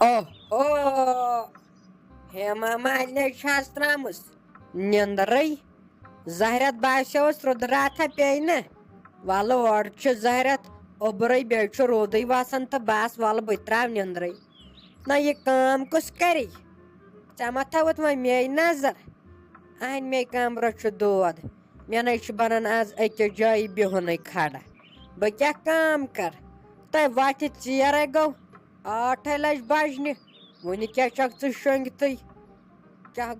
اوہ ہیما مالنہِ چھَس ترٛٲمٕژ نِندرٕے زہرت باسیوس رُدراتھا پیٚیہِ نہ وَلہٕ اورٕ چھُ زہرت اوٚبرٕے بیٚیہِ چھُ روٗدٕے وَسان تہٕ بس وَلہٕ بہٕ تہِ ترٛاو نِندرٕے نہ یہِ کٲم کُس کَرِ ژےٚ ما تھٲوٕتھ وۄنۍ مے نظر اَہنہِ مے کمرس چھُ دود مےٚ نَے چھُ بنان آز أکِس جایہِ بِہُنٕے کھڑا بہٕ کیٛاہ کٲم کر تۄہہِ وَتھِ ژیرَے گوٚو 8 لَجہِ بجنہِ وُنہِ کیٛاہ چھکھ ژٕ شۄنٛگتھٕے کیٛاہ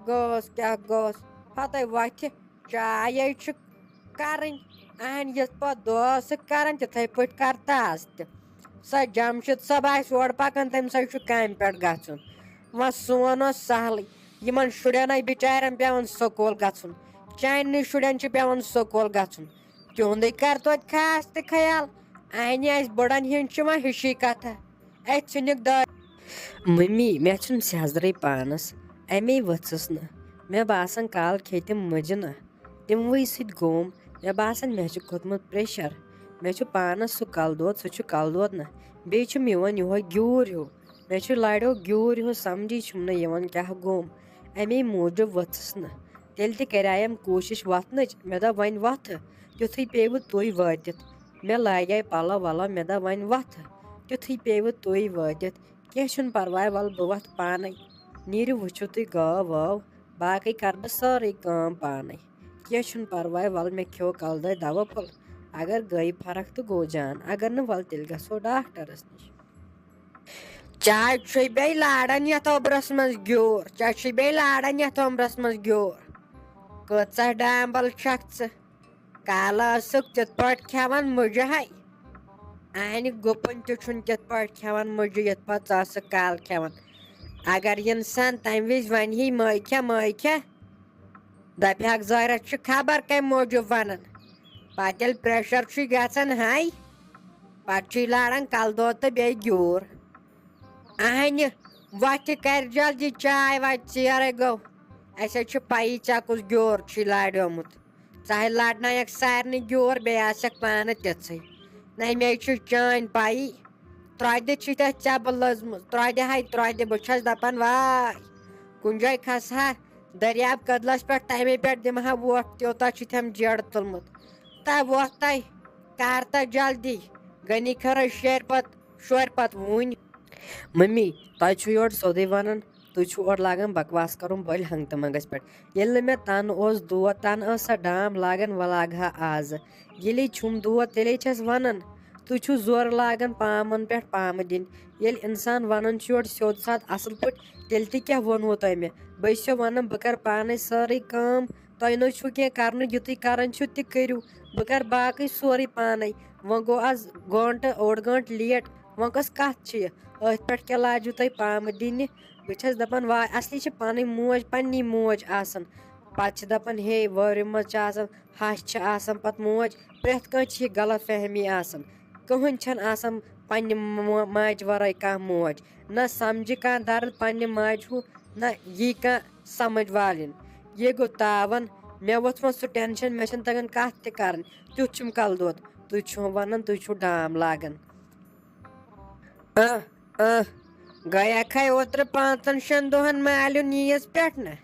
گوٚوُس ہتَے وَتھِ چایے چھِ کَرٕنۍ اَہنہِ یِتھ پٲٹھۍ دۄہ ٲسٕکھ کَران تِتھَے پٲٹھۍ کر تہٕ آز تہِ سۄ جمشید صٲب آسہِ اورٕ پَکان تٔمِس حظ چھُ کامہِ پٮ۪ٹھ گژھُن وۄنۍ سون اوس سہلٕے یِمن شُرٮ۪نَے بِچارٮ۪ن پٮ۪وان سکوٗل گژھُن چانہِ شُرٮ۪ن چھُ پٮ۪وان سکوٗل گژھُن تِہُنٛدٕے کر توتہِ خاص تہِ خیال اَہنہِ اَسہِ بٕڑن ہِنٛدۍ چھِ وۄنۍ ہِشی کَتھا اَتہِ ژھٕنِکھ مٔمی مےٚ چھُنہٕ سیٚزرٕے پانس اَمے ؤژھٕس نہٕ مےٚ باسان کالہٕ کھیٚتِم مٕجہِ نہ تِموٕے سۭتۍ گوٚم مےٚ باسان مےٚ چھُ کھوٚتمُت پریشر مےٚ چھُ پانس سُہ کلہٕ دود سُہ چھُ کلہٕ دود نہ بیٚیہِ چھُم یِوان یِہوے گیوٗر ہیوٗ مےٚ چھُ لڑیو گیوٗر ہیوٗ سمجھی چھُم نہٕ یِوان کیٛاہ گوٚم اَمے موٗجوٗب ؤژھٕس نہٕ تیٚلہِ تہِ کرییم کوٗشِش وۄتھنٕچ مےٚ دوٚپ وۄنۍ وۄتھٕ تیُتھُے پیٚیوٕ تُہۍ وٲتِتھ مےٚ لاگے پلو ولو مےٚ دوٚپ وۄنۍ وۄتھٕ تیُتھُے پیٚیوٕ تُہۍ وٲتِتھ کینٛہہ چھُنہٕ پرواے وَلہٕ بہٕ وۄتھٕ پانے نیٖرِو وٕچھِو تُہۍ گٲو وٲو باقٕے کرٕ بہٕ سٲرٕے کٲم پانے کینٛہہ چھُنہٕ پرواے وَلہٕ مےٚ کھیوٚو کلہٕ دٲدۍ دوا پھوٚل اگر گٔے فرق تہٕ گوٚو جان اگر نہٕ وَلہٕ تیٚلہِ گژھو ڈاکٹرس نِش چاے چھُے بیٚیہِ لاران یتھ اوٚبرس منٛز گیوٗر ژےٚ چھُے بیٚیہِ لاران یتھ اوٚمبرس منٛز گیوٗر کۭژاہ ڈامبل چھکھ ژٕ کالہٕ ٲسٕکھ تِتھ پٲٹھۍ کھٮ۪وان مُجہِ ہے اَہنہِ گُپن تہِ چھُنہٕ تِتھ پٲٹھۍ کھٮ۪وان مُجہِ یِتھ پٲٹھۍ ژٕ ٲسٕکھ کالہٕ کھٮ۪وان اگر اِنسان تمہِ وِزِ ونہِ ہے مٲے کھےٚ دپہَکھ زٲرتھ چھُ خبر کمہِ موٗجوٗب ونان پتہٕ ییٚلہِ پریشر چھُے گژھان ہاے پتہٕ چھُے لاران کلہٕ دود تہٕ بیٚیہِ گیوٗر اَہنہِ وۄتھِ کر جلدی چاے واتہِ ژیرَے گوٚو اَسے چھِ پَیی ژےٚ کُس گیوٗر چھُے لاریومُت ژٕ ہے لڑنایکھ سارنٕے گیوٗر بیٚیہِ آسکھ پانہٕ تِژھٕے نہ مے چھُ چٲنۍ پَیی ترٛودِ چھِ تَتھ ژٮ۪بہٕ لٔجمٕژ ترٛودِ بہٕ چھَس دپان واے کُنہِ جایہِ کھسہٕ ہا دٔریاب کٔدلس پٮ۪ٹھ تَمے پٮ۪ٹھ دِمہٕ ہا وۄٹھ تیوٗتاہ چھُتھٮ۪م جیڈٕ تُلمُت تہ وۄتھ تَے کر تہٕ جلدی گٔنی خٲرے شورِ پتہٕ وُنۍ مٔمی تۄہہِ چھُو یورٕ سیوٚدُے وَنان تُہۍ چھُو اورٕ لاگان بکواس کرُن بٔلۍ ہنٛگتہٕ منٛگس پٮ۪ٹھ ییٚلہِ نہٕ مےٚ تَنہٕ اوس دود تَنہٕ ٲس سۄ ڈام لاگان وۄنۍ لاگہٕ ہا آزٕ ییٚلے چھُم دود تیٚلے چھس وَنان تُہۍ چھِو زورٕ لاگان پامن پٮ۪ٹھ پامہٕ دِنۍ ییٚلہِ اِنسان وَنان چھُ یورٕ سیوٚد سادٕ اَصٕل پٲٹھۍ تیٚلہِ تہِ کیٛاہ ووٚنوُ تۄہہِ مےٚ بہٕ چھسو وَنان بہٕ کَرٕ پانے سٲرٕے کٲم تۄہہِ نہٕ چھُو کینٛہہ کَرنہٕ یِتُے کَران چھُ تہِ کٔرِو بہٕ کَرٕ باقٕے سورُے پانے وۄنۍ گوٚو آز گٲنٛٹہٕ 1.5 گٲنٛٹہٕ لیٹ وۄنۍ کۄس کَتھ چھِ یہِ أتھۍ پٮ۪ٹھ کیٛاہ لاجوٕ تۄہہِ پامہٕ دِنہِ بہٕ چھَس دَپان واے اَصلی چھِ پَنٕنۍ موج پنٛنی موج آسان پَتہٕ چھِ دَپان ہے وٲرِو منٛز چھِ آسان ہَش چھِ آسان پَتہٕ موج پرٛٮ۪تھ کٲنٛسہِ چھِ یہِ غلط فہمی آسان کٕہٕنۍ چھَنہٕ آسان پنٛنہِ ماجہِ وَرٲے کانٛہہ موج نہ سَمجہِ کانٛہہ درد پنٛنہِ ماجہِ ہُہ نہ یی کانٛہہ سمجھ والٮ۪ن یہِ گوٚو تاوان مےٚ ووٚتھ وۄنۍ سُہ ٹٮ۪نشَن مےٚ چھَنہٕ تگان کَتھ تہِ کَرٕنۍ تیُتھ چھُم کَلہٕ دود تُہۍ چھِو وَنان تُہۍ چھِو ڈام لاگان گٔیکھَے اوترٕ 5-6 دۄہَن مالیُن ییٖژ پٮ۪ٹھ نہ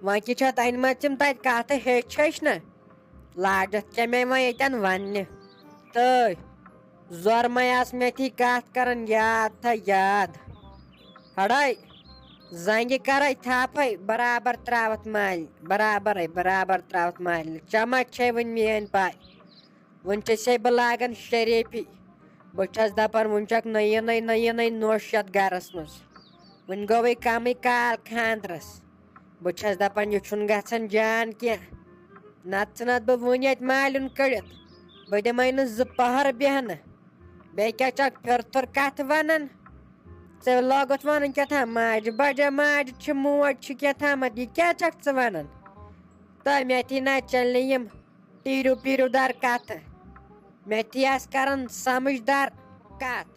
وۄنۍ کہِ چھَتھ أنۍمَژ یِم تَتہِ کَتھٕ ہیٚچھ نہ لاجَتھ کیٛاہ مےٚ وۄنۍ ییٚتٮ۪ن وَننہِ تہٕ زورمَے آس مےٚ کَتھ کَران یاد تھاو یاد ہَڑٲے زنٛگہِ کَرَے تھَپھَے برابر ترٛاوَتھ مالنہِ ژےٚ ما چھے وٕنہِ میٛٲنۍ پاے وٕنہِ چھَسے بہٕ لاگان شریٖفی بہٕ چھَس دَپان وٕنہِ چھَکھ نٔیی نوٚش یَتھ گَرَس منٛز وٕنہِ گوٚوُے کَمٕے کال خاندرَس بہٕ چھَس دَپان یہِ چھُنہٕ گژھان جان کیٚنٛہہ نَتہٕ ژھٕنَتھ بہٕ وٕنۍ مالیُن کٔڑِتھ بہٕ دِمَے نہٕ 2 پٔہر بیٚہنہٕ بیٚیہِ کیٛاہ چھَکھ پھِرتھُر کَتھٕ وَنان ژےٚ لوگُتھ وَنُن کیٛاہ تھام ماجہِ بَجا ماجہِ چھِ موج چھِ کیٛاہ تھامَتھ یہِ کیٛاہ چھَکھ ژٕ وَنان تہٕ مےٚ تھی نہ چَلہِ نہٕ یِم ٹیٖرِو دار کَتھٕ مےٚ تھی آسہِ کَران سَمجھدار کَتھ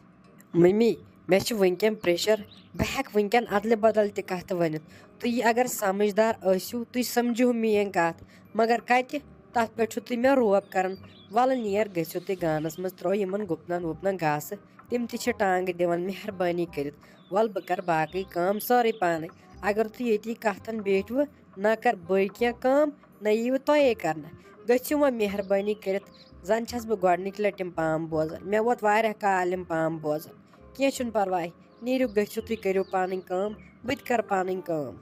مٔمی مےٚ چھُ وٕنکٮ۪ن پریشر بہٕ ہٮ۪کہٕ وٕنکٮ۪ن اَدلہِ بدل تہِ کَتھٕ ؤنِتھ تُہۍ اگر سَمجھدار ٲسِو تُہۍ سَمجِو میٛٲنۍ کَتھ مگر کَتہِ تَتھ پٮ۪ٹھ چھُو تُہۍ مےٚ روب کَران ول نیر گژھِو تُہۍ گانس منٛز ترٛٲو یِمن گُپنن وُپنن گاسہٕ تِم تہِ چھِ ٹانٛگہٕ دِوان مہربٲنی کٔرِتھ ول بہٕ کرٕ باقٕے کٲم سٲرٕے پانے اگر تُہۍ ییٚتی کتھن بیٖٹھوٕ نہ کر بٕے کینٛہہ کٲم نہ ییٖوٕ تۄہے کرنہٕ گٔژھِو وۄنۍ مہربٲنی کٔرِتھ زن چھس بہٕ گۄڈنِچ لٹہِ یِم پام بوزان مےٚ ووت واریاہ کال یِم پام بوزان کینٛہہ چھُنہٕ پرواے نیٖرِو گٔژھِو تُہۍ کٔرِو پنٕنۍ کٲم بہٕ تہِ کرٕ پنٕنۍ کٲم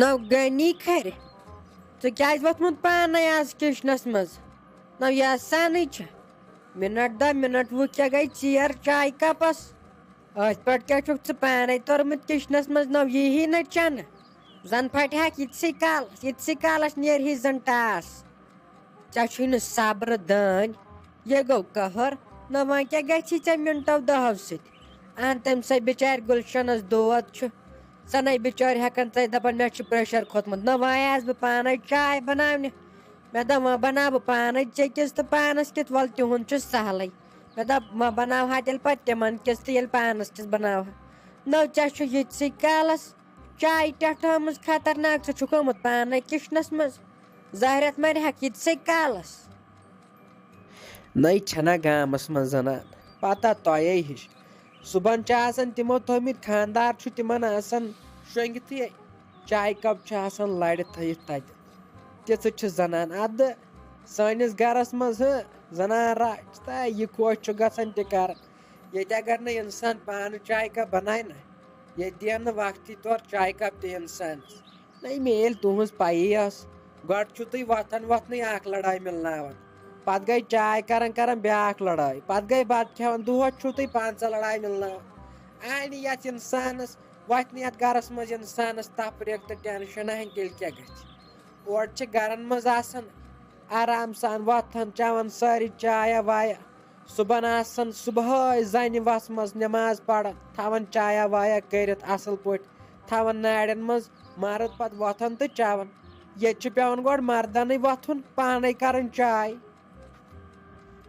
نو گٔنی کھرِ ژٕ کیازِ ووتھمُت پانے آز کچنس منٛز نو یہِ آسانٕے چھِ مِنٹ دہ مِنٹ وُہ کیٛاہ گٔے ژیر چاے کپس أتھۍ پٮ۪ٹھ کیٛاہ چھُکھ ژٕ پانے توٚرمُت کچنس منٛز نو یی نہٕ چنہٕ زن پھٹہِ ہکھ یِتسٕے کالس نیرہی زن ٹاس ژےٚ چھُے نہٕ صبرٕ دٲنۍ یہِ گوٚو قہر نہ وۄنۍ کیٛاہ گژھی ژےٚ مِنٹو دہو سۭتۍ اہن تٔمۍ سٕے بِچارِ گُلشنس دود چھُ سۄ نے بِچٲرۍ ہٮ۪کان ژےٚ دپان مےٚ چھُ پریشر کھوٚتمُت نہ وۄنۍ آیس بہٕ پانے چاے بناونہِ مےٚ دوٚپ وۄنۍ بناو بہٕ پانے ژےٚ تہٕ پانس کِتھ وَل تِہُنٛد چھُ سہلٕے مےٚ دوٚپ وۄنۍ بناوہا تیٚلہِ پتہٕ تِمن کِس تہٕ ییٚلہِ پانس کِس بناوہا نو ژےٚ چھُ یِتسٕے کالس چاے ٹٮ۪ٹھٲمٕژ خطرناک ژٕ چھُکھ آمُت پانے کِچنس منٛز زہرٮ۪تھ مرِہکھ یِتسٕے کالس نٔے چھنا گامس منٛز زنان پتہ تۄہے ہِش صبحن چھِ آسان تِمو تھٲومٕتۍ خانٛدار چھُ تِمن آسان شۄنٛگتھٕے چاے کپ چھُ آسان لرِ تھٲیِتھ تتہِ تِژھ چھِ زنان ادٕ سٲنِس گرس منٛز زنان راج تہٕ یہِ خۄش چھُ گژھان تہِ کران ییٚتہِ اگر نہٕ انسان پانہٕ چاے کپ بناے نہ ییٚتہِ دِیَن نہٕ وقتی طور چاے کپ تہِ انسانس نٔے مےٚ ییٚلہِ تُہنٛز پیی ٲس گۄڈٕ چھُو تُہۍ وۄتھان وۄتھنٕے اکھ لڑٲے مِلناوان پتہٕ گٔے چاے کران بیاکھ لڑٲے پتہٕ گٔے بتہٕ کھٮ۪وان دۄہس چھُو تُہۍ 15 لڑایہِ مِلناوان آنہِ یتھ انسانس وۄتھِ یتھ گرس منٛز انسانس تفریٖق تہٕ ٹینشن ہن تیٚلہِ کیٛاہ گژھِ اورٕ چھِ گرن منٛز آسان آرام سان وۄتھان چٮ۪وان سٲری چایا وایا صبحن آسان صبحٲے زنہِ وسمژ نٮ۪ماز پران تھاوان چایا وایا کٔرِتھ اصل پٲٹھۍ تھاوان نارٮ۪ن منٛز مرد پتہٕ وۄتھان تہٕ چٮ۪وان ییٚتہِ چھُ پیٚوان گۄڈٕ مردنٕے وۄتھُن پانے کرٕنۍ چاے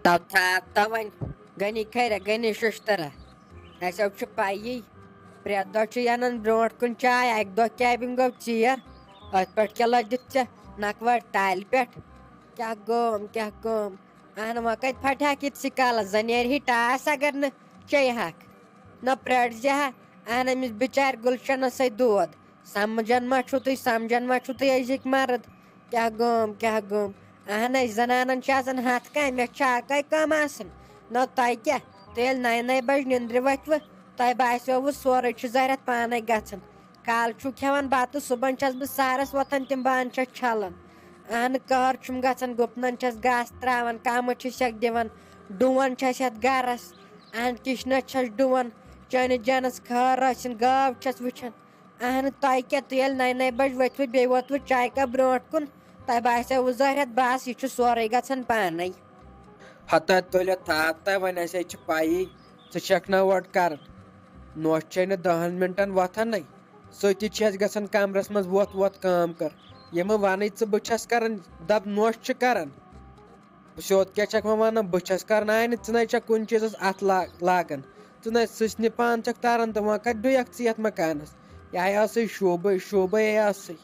تھاو وۄنۍ گٔنی کھرِ گٔنی ششترا اسہِ چھُ پیی پرٛٮ۪تھ دۄہ چھُ انان برونٛٹھ کُن چاے اکہِ دۄہ کیٛابِنگ گوٚو ژیر أتھۍ پٮ۪ٹھ کیٛاہ لٔجِتھ ژےٚ نکوٲڑۍ ٹالہِ پٮ۪ٹھ کیٛاہ کٲم اہن وۄنۍ کتہِ پھٹہِ ہکھ یِتسٕے کالس زن نیرہی ٹاس اگر نہٕ چیٚیہِ ہکھ نہ پرٛٲرزِ ہا اہن أمِس بِچارِ گُلشنسے دود سمجان ما چھُو تُہۍ أزِکۍ مرد کیٛاہ گوم اہنے زنانن چھِ آسان ہتھ کامہِ مےٚ چھِ اکے کٲم آسان نہ تۄہہِ کیٛاہ تُہۍ ییٚلہِ نَیہِ بجہِ نِندرِ ؤتھوٕ تۄہہِ باسیووٕ سورُے چھُ زہرٮ۪تھ پانے گژھان کالہٕ چھُو کھٮ۪وان بتہٕ صبحن چھس بہٕ سہرس وۄتھان تِم بانہٕ چھس چھلان اہنہِ قہر چھُم گژھان گُپنن چھس گاسہٕ تراوان کمہٕ چھسکھ دِوان ڈوٗن چھس یتھ گرس اہن کِچنس چھس ڈُوان چٲنِس جنس خٲر ٲسِن گٲو چھس وٕچھان اہنہِ تۄہہِ کیٛاہ تُہۍ ییٚلہِ نَیہِ بجہِ ؤتھوٕ بیٚیہِ ووتوٕ چاے کپ برونٛٹھ کُن تۄہہِ باسیووٕ زہرٮ۪تھ بس یہِ چھُ سورُے گژھان پانے ہتا تُلِتھ تھاو تہ وۄنۍ اسے چھِ پیی ژٕ چھکھ نہ وۄٹ کران نوش چھے نہٕ 10 مِنٹن وۄتھانے سۭتی چھس گژھان کمرس منٛز ووت کٲم کر یِمہٕ ونے ژٕ بہٕ چھس کران دپ نوش چھِ کران سیوٚد کیٛاہ چھکھ وۄنۍ ونان بہٕ چھس کران آنہِ ژٕ نے چھکھ کُنہِ چیٖزس اتھ لاگان ژٕ نے سٕژنہِ پان چھکھ تاران تہٕ وۄنۍ کتہِ ڈُیکھ ژٕ یتھ مکانس یہِ ٲسٕے شوٗبے ٲسٕے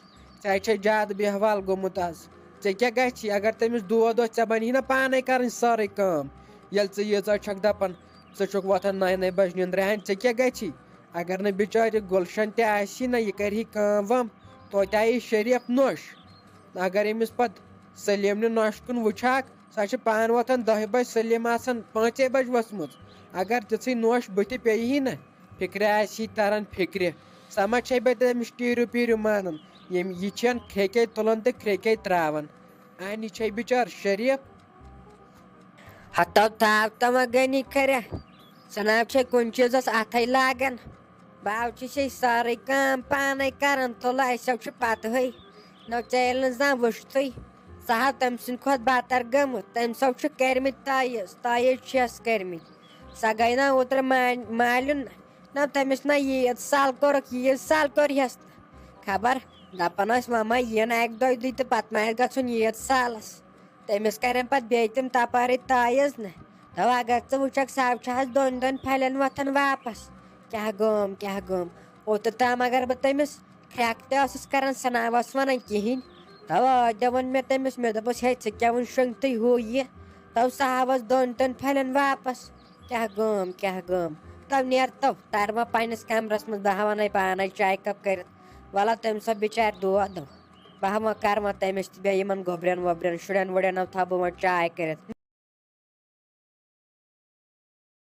ژےٚ چھے زیادٕ بےحوال گوٚمُت آز ژےٚ کیٛاہ گژھی اگر تٔمِس دود اوس ژےٚ بنہی نہ پانے کرٕنۍ سٲرٕے کٲم ییٚلہِ ژٕ ییٖژاہ چھکھ دپان ژٕ چھُکھ وۄتھان 9 بجہِ نِندرِ ہن ژےٚ کیٛاہ گژھی اگر نہٕ بِچارِ گُلشن تہِ آسی نہ یہِ کرِ کٲم وٲم توتہِ آیی شریف نوش اگر أمِس پتہٕ سلیمنہِ نوشہِ کُن وٕچھہکھ سۄ چھِ پانہٕ وۄتھان 10 بجہِ سلیٖم آسان 5 بجہِ ؤژھمٕژ اگر تِژھٕے نوش بٕتھِ پیٚیہِ نہ فِکرِ آسی تران فِکرِ سۄ ما چھے بیٚیہِ تٔمِس ٹیٖرِو پیٖرِو مانان یہِ چھَن کھرٛیٚکے تُلان تہٕ کھرٛیٚکے تراوان انہِ یہِ چھے بِچار شریف ہتو تھاو تہ وۄنۍ گٔنی کھرِ ژٕناب چھے کُنہِ چیٖزس اتھے لاگان باوچی چھے سٲرٕے کٲم پانے کران تُلہٕ اسیو چھُ پتہٕے نو ژےٚ ییٚلہِ نہٕ زانٛہہ وٕچھتھٕے سۄ ہا تٔمۍ سٕنٛدِ کھۄتہٕ بدتر گٔمٕژ تٔمۍ چھُ کٔرمٕتۍ تٲیٖز چھِس کٔرمٕتۍ سۄ گٔے نہ اوترٕ مالیُن نہ تٔمِس نہ ییٖژ سل کوٚرہس خبر دپان ٲسۍ وۄنۍ ما یِن اکہِ دۄیہِ تہٕ پتہٕ ما آسہِ گژھُن ییٖژ سالس تٔمِس کرن پتہٕ بیٚیہِ تِم تپٲرٕے تٲیٖز نہ دوٚپ اگر ژٕ وٕچھکھ سۄ چھِ حظ دۄن پھلٮ۪ن وۄتھان واپس کیٛاہ گوم اوترٕ تام اگر بہٕ تٔمِس کھرٛٮ۪کھ تہِ ٲسٕس کران سۄ نہ ٲس ونان کہیٖنۍ توا دون مے تمس مے دپس ہے ژٕ کیاہ ون شنگتٕے ہو یہ تو سہ آوس دۄن تن پھلٮ۪ن واپس کیاہ گام تو نیر تو ترما پنس کمرس مز بہ ونے پانے چائے کپ کرت والا تم سب بچار دو بہ ما کر تمس تہ بیٚیہِ یمن گوبرین ووبرین شُرٮ۪ن وُرٮ۪ن تھاو بہ وۄنۍ چائے کرت